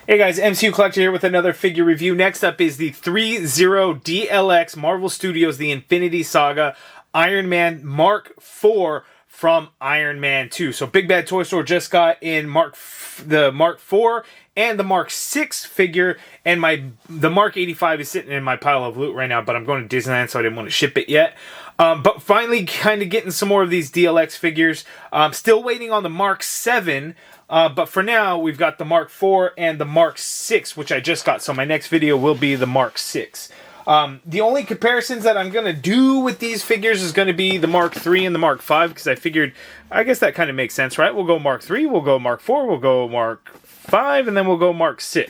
Hey guys, MCU Collector here with another figure review. Next up is the threezero DLX Marvel Studios The Infinity Saga Iron Man Mark IV from Iron Man 2. So Big Bad Toy Store just got in the Mark IV and the Mark VI figure, and the Mark 85 is sitting in my pile of loot right now, but I'm going to Disneyland, so I didn't want to ship it yet. But finally kind of getting some more of these DLX figures. Still waiting on the Mark 7. But for now, we've got the Mark IV and the Mark VI, which I just got. So my next video will be the Mark VI. The only comparisons that I'm going to do with these figures is going to be the Mark III and the Mark V, because I figured, I guess that kind of makes sense, right? We'll go Mark III, we'll go Mark IV, we'll go Mark V, and then we'll go Mark VI.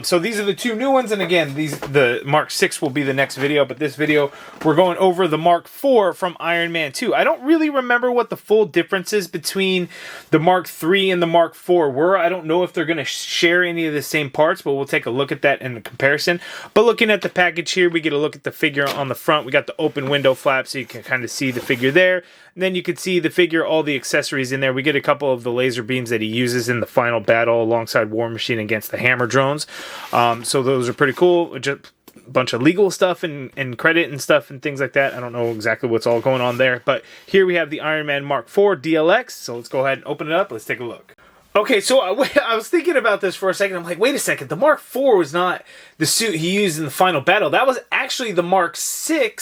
So these are the two new ones, and again, the Mark VI will be the next video, but this video, we're going over the Mark IV from Iron Man 2. I don't really remember what the full differences between the Mark III and the Mark IV were. I don't know if they're going to share any of the same parts, but we'll take a look at that in the comparison. But looking at the package here, we get a look at the figure on the front. We got the open window flap, so you can kind of see the figure there. And then you can see the figure, all the accessories in there. We get a couple of the laser beams that he uses in the final battle alongside War Machine against the Hammer drones. So those are pretty cool. Just a bunch of legal stuff and credit and stuff and things like that. I don't know exactly what's all going on there. But here we have the Iron Man Mark IV DLX. So let's go ahead and open it up. Let's take a look. Okay, so I was thinking about this for a second. I'm like, wait a second. The Mark IV was not the suit he used in the final battle. That was actually the Mark VI,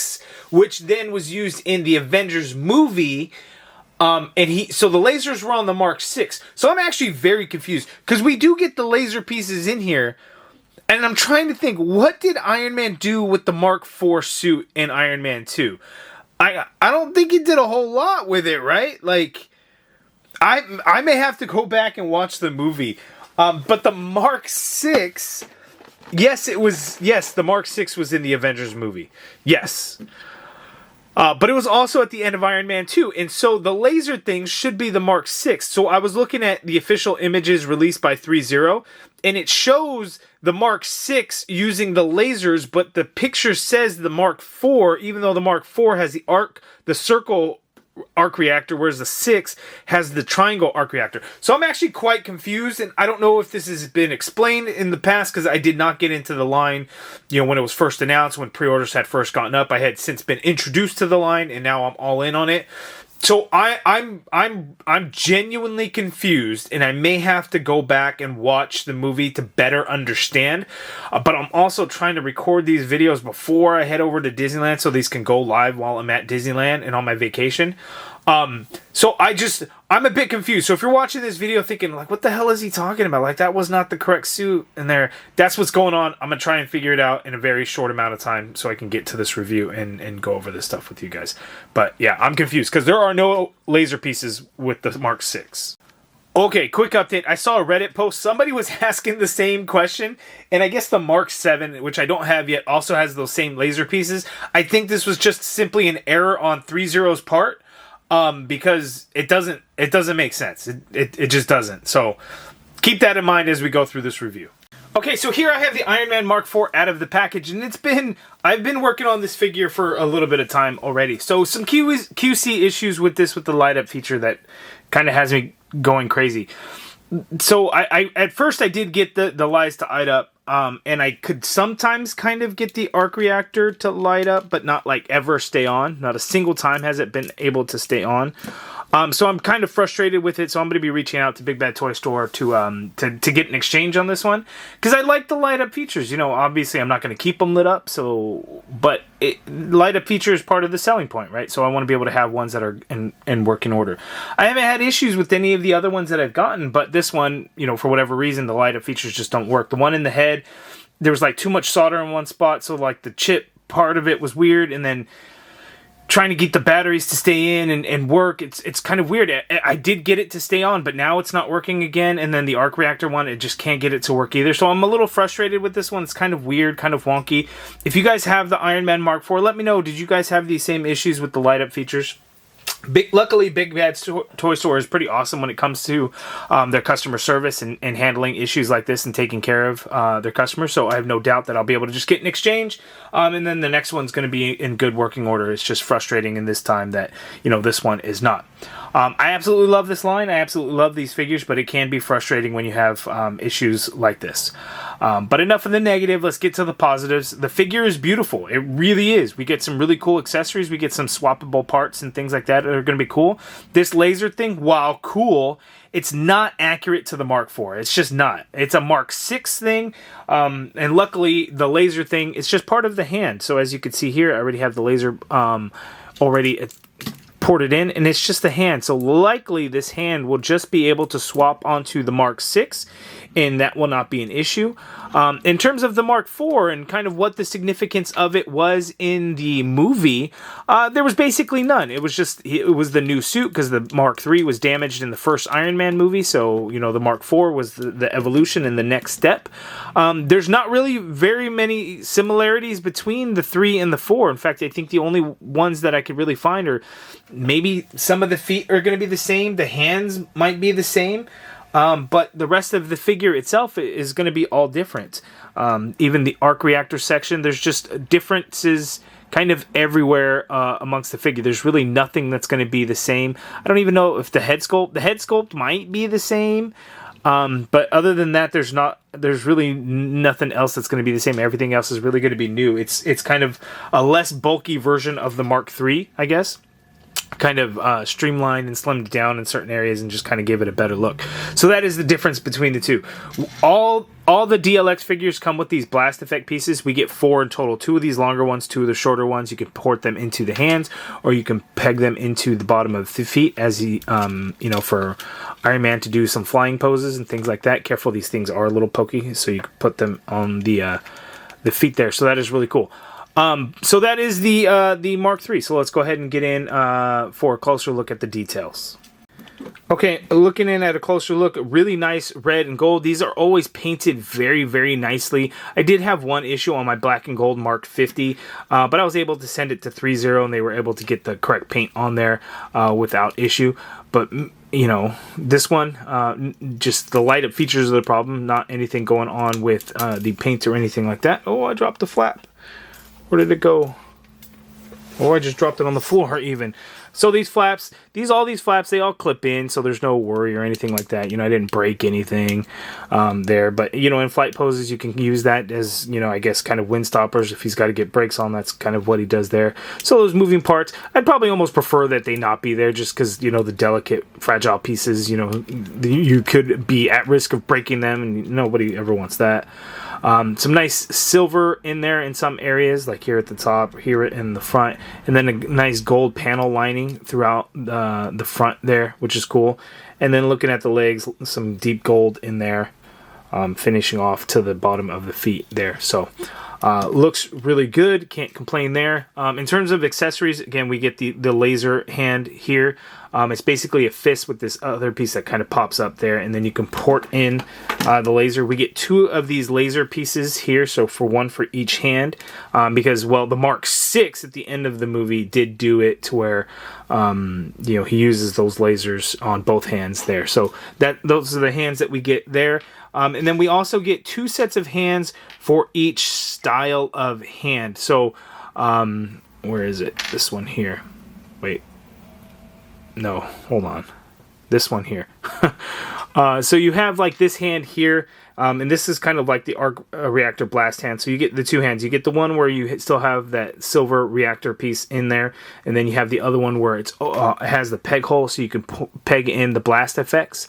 which then was used in the Avengers movie. So the lasers were on the Mark VI. So I'm actually very confused, because we do get the laser pieces in here. And I'm trying to think, what did Iron Man do with the Mark IV suit in Iron Man 2? I don't think he did a whole lot with it, right? Like, I may have to go back and watch the movie. But the Mark VI, the Mark VI was in the Avengers movie. Yes. But it was also at the end of Iron Man 2. And so the laser things should be the Mark VI. So I was looking at the official images released by threezero, and it shows the Mark VI using the lasers, but the picture says the Mark IV, even though the Mark IV has the circle arc reactor, whereas the 6 has the triangle arc reactor. So I'm actually quite confused, and I don't know if this has been explained in the past, because I did not get into the line, when it was first announced, when pre-orders had first gotten up. I had since been introduced to the line, and now I'm all in on it. So I'm genuinely confused, and I may have to go back and watch the movie to better understand. But I'm also trying to record these videos before I head over to Disneyland, so these can go live while I'm at Disneyland and on my vacation. So I'm a bit confused. So if you're watching this video thinking, like, what the hell is he talking about? Like, that was not the correct suit in there. That's what's going on. I'm going to try and figure it out in a very short amount of time so I can get to this review and go over this stuff with you guys. But yeah, I'm confused because there are no laser pieces with the Mark VI. Okay, quick update. I saw a Reddit post. Somebody was asking the same question, and I guess the Mark 7, which I don't have yet, also has those same laser pieces. I think this was just simply an error on threezero's part. Because it doesn't make sense. It just doesn't. So keep that in mind as we go through this review. Okay, so here I have the Iron Man Mark IV out of the package, and I've been working on this figure for a little bit of time already. So some QC issues with the light up feature that kind of has me going crazy. So I at first I did get the lights to light up, and I could sometimes kind of get the arc reactor to light up, but not like ever stay on. Not a single time has it been able to stay on. So I'm kind of frustrated with it. So I'm going to be reaching out to Big Bad Toy Store to get an exchange on this one, because I like the light up features. Obviously I'm not going to keep them lit up. But light up feature is part of the selling point, right? So I want to be able to have ones that are in working order. I haven't had issues with any of the other ones that I've gotten, but this one, for whatever reason, the light up features just don't work. The one in the head, there was like too much solder in one spot, so like the chip part of it was weird, and then trying to get the batteries to stay in and work, it's kind of weird. I did get it to stay on, but now it's not working again. And then the arc reactor one, it just can't get it to work either. So I'm a little frustrated with this one. It's kind of weird, kind of wonky. If you guys have the Iron Man Mark IV, let me know. Did you guys have these same issues with the light up features? Luckily, Big Bad Toy Store is pretty awesome when it comes to their customer service and handling issues like this and taking care of their customers. So I have no doubt that I'll be able to just get an exchange, and then the next one's going to be in good working order. It's just frustrating in this time that this one is not. I absolutely love this line. I absolutely love these figures, but it can be frustrating when you have issues like this. But enough of the negative. Let's get to the positives. The figure is beautiful. It really is. We get some really cool accessories. We get some swappable parts and things like that are going to be cool. This laser thing, while cool, it's not accurate to the Mark IV. It's just not. It's a Mark VI thing, and luckily the laser thing is just part of the hand. So as you can see here, I already have the laser already ported in, and it's just the hand. So likely this hand will just be able to swap onto the Mark VI, and that will not be an issue. In terms of the Mark IV and kind of what the significance of it was in the movie, there was basically none. It was the new suit because the Mark III was damaged in the first Iron Man movie, so the Mark IV was the evolution and the next step. There's not really very many similarities between the 3 and the 4. In fact, I think the only ones that I could really find are maybe some of the feet are going to be the same, the hands might be the same, but the rest of the figure itself is going to be all different. Even the arc reactor section, there's just differences kind of everywhere amongst the figure. There's really nothing that's going to be the same. I don't even know if the head sculpt might be the same. But other than that, there's really nothing else that's going to be the same. Everything else is really going to be new. It's kind of a less bulky version of the Mark III, I guess. Kind of streamlined and slimmed down in certain areas and just kind of gave it a better look. So that is the difference between the two. All the DLX figures come with these blast effect pieces. We get 4 in total. 2 of these longer ones, 2 of the shorter ones. You can port them into the hands, or you can peg them into the bottom of the feet as for Iron Man to do some flying poses and things like that. Careful, these things are a little pokey, so you can put them on the feet there. So that is really cool. So that is the Mark III. So let's go ahead and get in for a closer look at the details. Okay, looking in at a closer look, really nice red and gold. These are always painted very, very nicely. I did have one issue on my black and gold Mark 50, but I was able to send it to threezero, and they were able to get the correct paint on there without issue. But this one, just the light up features are the problem, not anything going on with the paint or anything like that. Oh, I dropped the flap. Where did it go? Oh, I just dropped it on the floor even. So these flaps, all these flaps, they all clip in, so there's no worry or anything like that. I didn't break anything there. But, in flight poses, you can use that as, I guess kind of wind stoppers. If he's got to get brakes on, that's kind of what he does there. So those moving parts, I'd probably almost prefer that they not be there just because, the delicate, fragile pieces, you could be at risk of breaking them, and nobody ever wants that. Some nice silver in there in some areas, like here at the top, here in the front, and then a nice gold panel lining throughout the front there, which is cool. And then looking at the legs, some deep gold in there, finishing off to the bottom of the feet there. So looks really good, can't complain there. In terms of accessories, again, we get the laser hand here. It's basically a fist with this other piece that kind of pops up there, and then you can port in the laser. We get 2 of these laser pieces here, so one for each hand, because, well, the Mark VI at the end of the movie did do it to where, he uses those lasers on both hands there. So those are the hands that we get there. And then we also get 2 sets of hands for each style of hand. So, where is it? This one here. Wait. No, hold on. This one here. So you have like this hand here, and this is kind of like the arc reactor blast hand. So you get the 2 hands. You get the one where you still have that silver reactor piece in there, and then you have the other one where it has the peg hole, so you can peg in the blast effects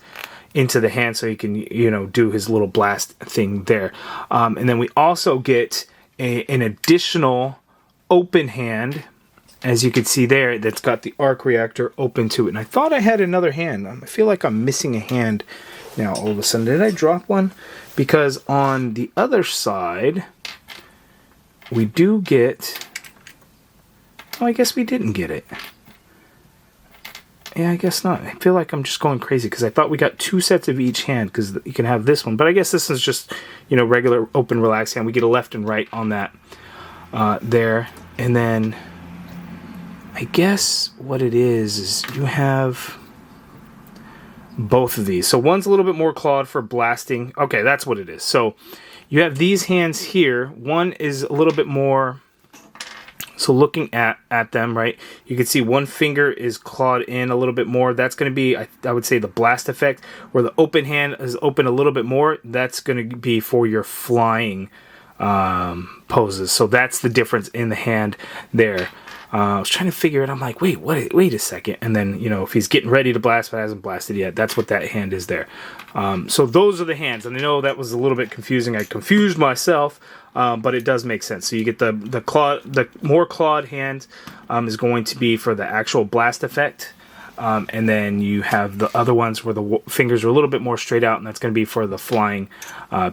into the hand, so you can do his little blast thing there. And then we also get an additional open hand, as you can see there, that's got the arc reactor open to it. And I thought I had another hand. I feel like I'm missing a hand now all of a sudden. Did I drop one? Because on the other side, we do get... Oh, I guess we didn't get it. Yeah, I guess not. I feel like I'm just going crazy because I thought we got 2 sets of each hand, because you can have this one. But I guess this is just, regular open relaxed hand. We get a left and right on that there. And then... I guess what it is you have both of these. So one's a little bit more clawed for blasting. Okay, that's what it is. So you have these hands here. One is a little bit more... So looking at them, right, you can see one finger is clawed in a little bit more. That's going to be, I would say, the blast effect. Where the open hand is open a little bit more, that's going to be for your flying poses. So that's the difference in the hand there. I was trying to figure it. I'm like, wait a second. And then, you know, if he's getting ready to blast but hasn't blasted yet, that's what that hand is there. So those are the hands. And I know that was a little bit confusing. I confused myself, but it does make sense. So you get the more clawed hand is going to be for the actual blast effect. And then you have the other ones where the fingers are a little bit more straight out, and that's going to be for the flying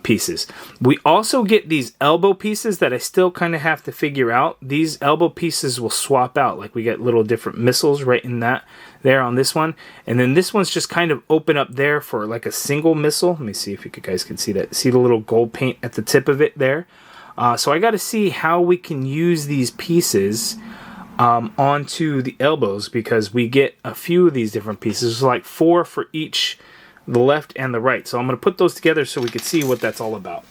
pieces. We also get these elbow pieces that I still kind of have to figure out. These elbow pieces will swap out. Like we get little different missiles right in that there on this one. And then this one's just kind of open up there for like a single missile. Let me see if you guys can see that. See the little gold paint at the tip of it there? So I got to see how we can use these pieces onto the elbows, because we get a few of these different pieces, like 4 for each, the left and the right. So I'm going to put those together so we can see what that's all about.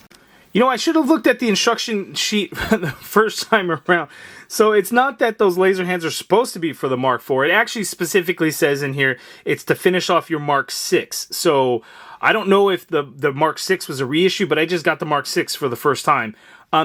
You know, I should have looked at the instruction sheet the first time around. So it's not that those laser hands are supposed to be for the Mark IV. It actually specifically says in here it's to finish off your Mark VI. So I don't know if the Mark VI was a reissue, but I just got the Mark VI for the first time.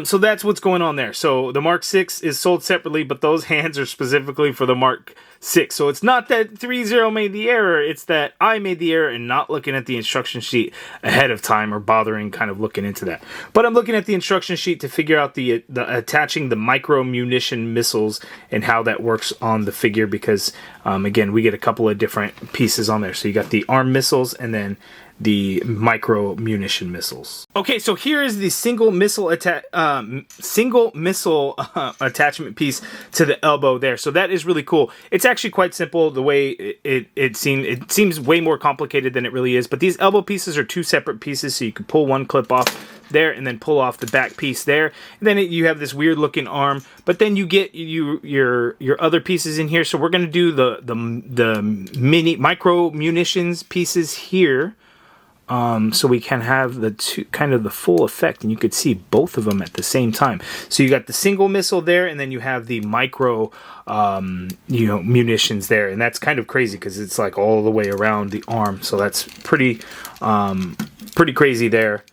So that's what's going on there. So the Mark VI is sold separately, but those hands are specifically for the Mark VI. So it's not that threezero made the error, it's that I made the error and not looking at the instruction sheet ahead of time or bothering kind of looking into that. But I'm looking at the instruction sheet to figure out the attaching the micro munition missiles and how that works on the figure, because again, we get a couple of different pieces on there. So you got the arm missiles and then the micro munition missiles. Okay, so here is the single missile attachment piece to the elbow there. So that is really cool. It's actually quite simple the way it seems way more complicated than it really is. But these elbow pieces are 2 separate pieces, so you can pull one clip off there and then pull off the back piece there. And then you have this weird looking arm, but then you get your other pieces in here. So we're going to do the mini micro munitions pieces here. So we can have the two, kind of the full effect, and you could see both of them at the same time. So you got the single missile there, and then you have the micro, munitions there, and that's kind of crazy because it's like all the way around the arm. So that's pretty crazy there.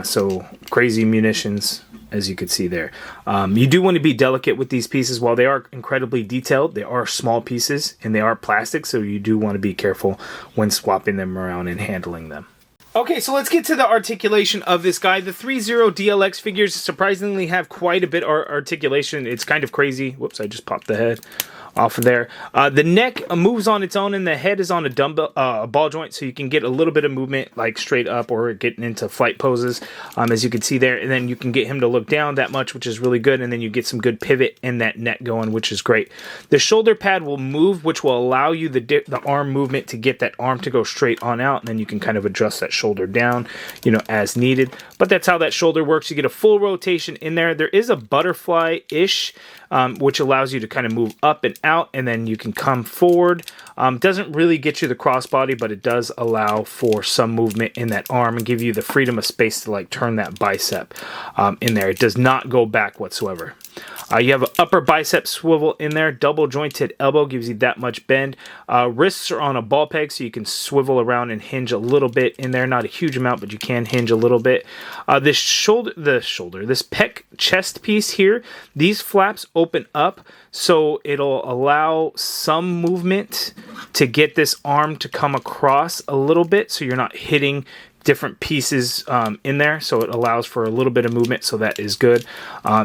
So crazy munitions, as you could see there. You do want to be delicate with these pieces. While they are incredibly detailed, they are small pieces and they are plastic, so you do want to be careful when swapping them around and handling them. Okay, so let's get to the articulation of this guy. The threezero DLX figures surprisingly have quite a bit of articulation. It's kind of crazy. Whoops, I just popped the head off of there. The neck moves on its own, and the head is on a dumbbell, ball joint, so you can get a little bit of movement, like straight up or getting into flight poses, as you can see there. And then you can get him to look down that much, which is really good. And then you get some good pivot in that neck going, which is great. The shoulder pad will move, which will allow you the arm movement to get that arm to go straight on out. And then you can kind of adjust that shoulder down, as needed. But that's how that shoulder works. You get a full rotation in there. There is a butterfly-ish, which allows you to kind of move up and out, and then you can come forward. Doesn't really get you the crossbody, but it does allow for some movement in that arm and give you the freedom of space to like turn that bicep in there. It does not go back whatsoever. You have an upper bicep swivel in there. Double jointed elbow gives you that much bend. Wrists are on a ball peg, so you can swivel around and hinge a little bit in there. Not a huge amount, but you can hinge a little bit. This pec chest piece here, these flaps open up, so it'll allow some movement to get this arm to come across a little bit, so you're not hitting different pieces in there, so it allows for a little bit of movement, so that is good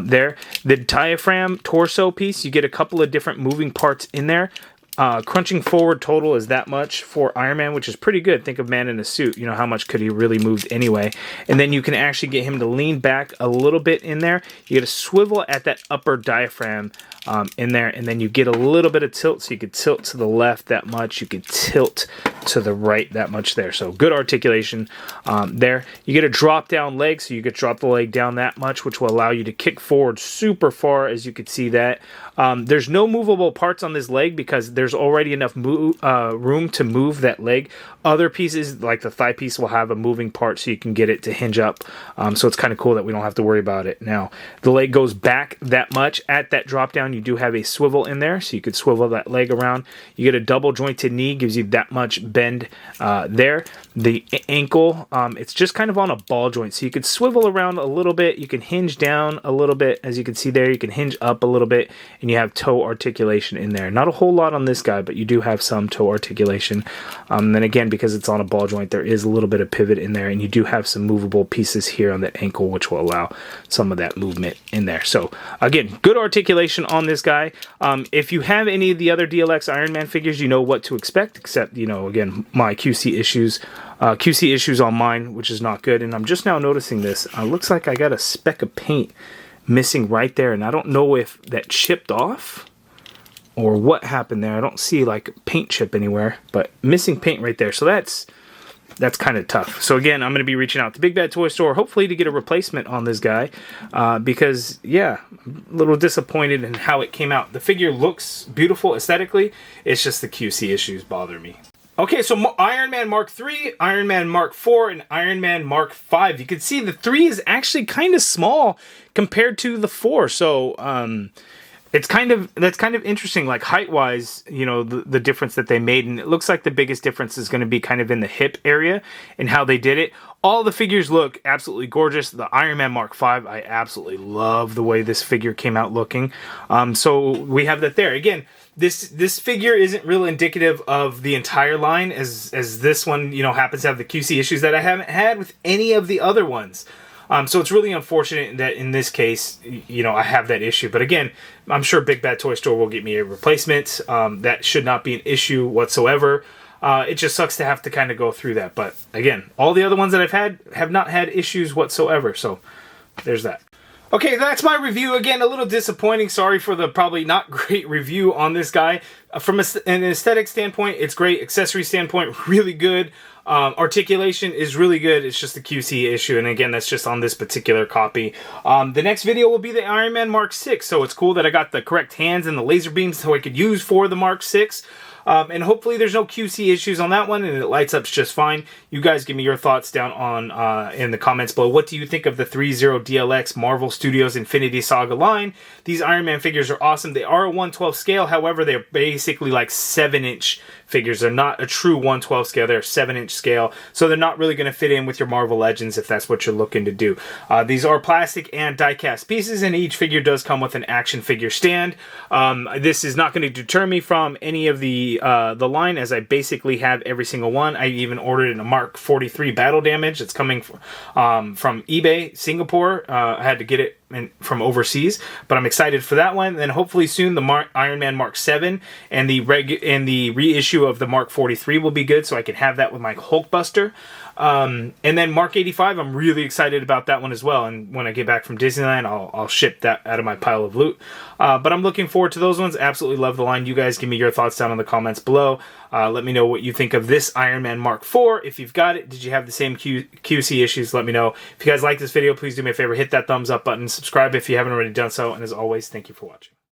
there. The diaphragm torso piece, you get a couple of different moving parts in there. Crunching forward total is that much for Iron Man, which is pretty good. Think of Man in a suit. How much could he really move anyway? And then you can actually get him to lean back a little bit in there. You get a swivel at that upper diaphragm in there, and then you get a little bit of tilt, so you could tilt to the left that much, you could tilt to the right that much there. So good articulation there. You get a drop down leg, so you could drop the leg down that much, which will allow you to kick forward super far, as you could see that. There's no movable parts on this leg because there's already enough room to move that leg. Other pieces, like the thigh piece, will have a moving part so you can get it to hinge up. So it's kind of cool that we don't have to worry about it. Now, the leg goes back that much. At that drop down, you do have a swivel in there, so you could swivel that leg around. You get a double jointed knee, gives you that much bend there. The ankle, it's just kind of on a ball joint, so you could swivel around a little bit. You can hinge down a little bit, as you can see there. You can hinge up a little bit, and you have toe articulation in there. Not a whole lot on this guy, but you do have some toe articulation. Then again, because it's on a ball joint, there is a little bit of pivot in there, and you do have some movable pieces here on that ankle, which will allow some of that movement in there. So again, good articulation on this guy. If you have any of the other DLX Iron Man figures, you know what to expect, except, you know, again, my QC issues on mine, which is not good. And I'm just now noticing this. Looks like I got a speck of paint missing right there, and I don't know if that chipped off or what happened there. I don't see like paint chip anywhere, but missing paint right there. So that's kind of tough. So again, I'm going to be reaching out to Big Bad Toy Store, hopefully to get a replacement on this guy, because yeah, I'm a little disappointed in how it came out. The figure looks beautiful aesthetically. It's just the QC issues bother me. Okay, so Iron Man Mark III, Iron Man Mark IV, and Iron Man Mark V. You can see the 3 is actually kind of small compared to the 4. So that's kind of interesting, like height-wise, you know, the difference that they made. And it looks like the biggest difference is going to be kind of in the hip area and how they did it. All the figures look absolutely gorgeous. The Iron Man Mark V, I absolutely love the way this figure came out looking. So we have that there. Again, this figure isn't real indicative of the entire line, as this one, you know, happens to have the QC issues that I haven't had with any of the other ones. So it's really unfortunate that in this case, you know, I have that issue. But again, I'm sure Big Bad Toy Store will get me a replacement. That should not be an issue whatsoever. It just sucks to have to kind of go through that. But again, all the other ones that I've had have not had issues whatsoever. So there's that. Okay, that's my review. Again, a little disappointing. Sorry for the probably not great review on this guy. From an aesthetic standpoint, it's great. Accessory standpoint, really good. Articulation is really good. It's just a QC issue, and again, that's just on this particular copy. The next video will be the Iron Man Mark VI, so it's cool that I got the correct hands and the laser beams so I could use for the Mark VI. And hopefully there's no QC issues on that one, and it lights up just fine. You guys give me your thoughts down on in the comments below. What do you think of the threezero DLX Marvel Studios Infinity Saga line? These Iron Man figures are awesome. They are a 1/12 scale. However, they're basically like 7-inch figures. They're not a true 1/12 scale. They're a 7-inch scale. So they're not really going to fit in with your Marvel Legends if that's what you're looking to do. These are plastic and die-cast pieces, and each figure does come with an action figure stand. This is not going to deter me from any of the line, as I basically have every single one. I even ordered in a Mark 43 Battle Damage. It's coming from eBay, Singapore. I had to get it from overseas, but I'm excited for that one. Then hopefully soon the Iron Man Mark 7 and the reissue of the Mark 43 will be good, so I can have that with my Hulkbuster. And then Mark 85, I'm really excited about that one as well. And when I get back from Disneyland, I'll ship that out of my pile of loot. But I'm looking forward to those ones. Absolutely love the line. You guys give me your thoughts down in the comments below. Let me know what you think of this Iron Man Mark IV. If you've got it, did you have the same QC issues? Let me know. If you guys like this video, please do me a favor. Hit that thumbs up button. Subscribe if you haven't already done so. And as always, thank you for watching.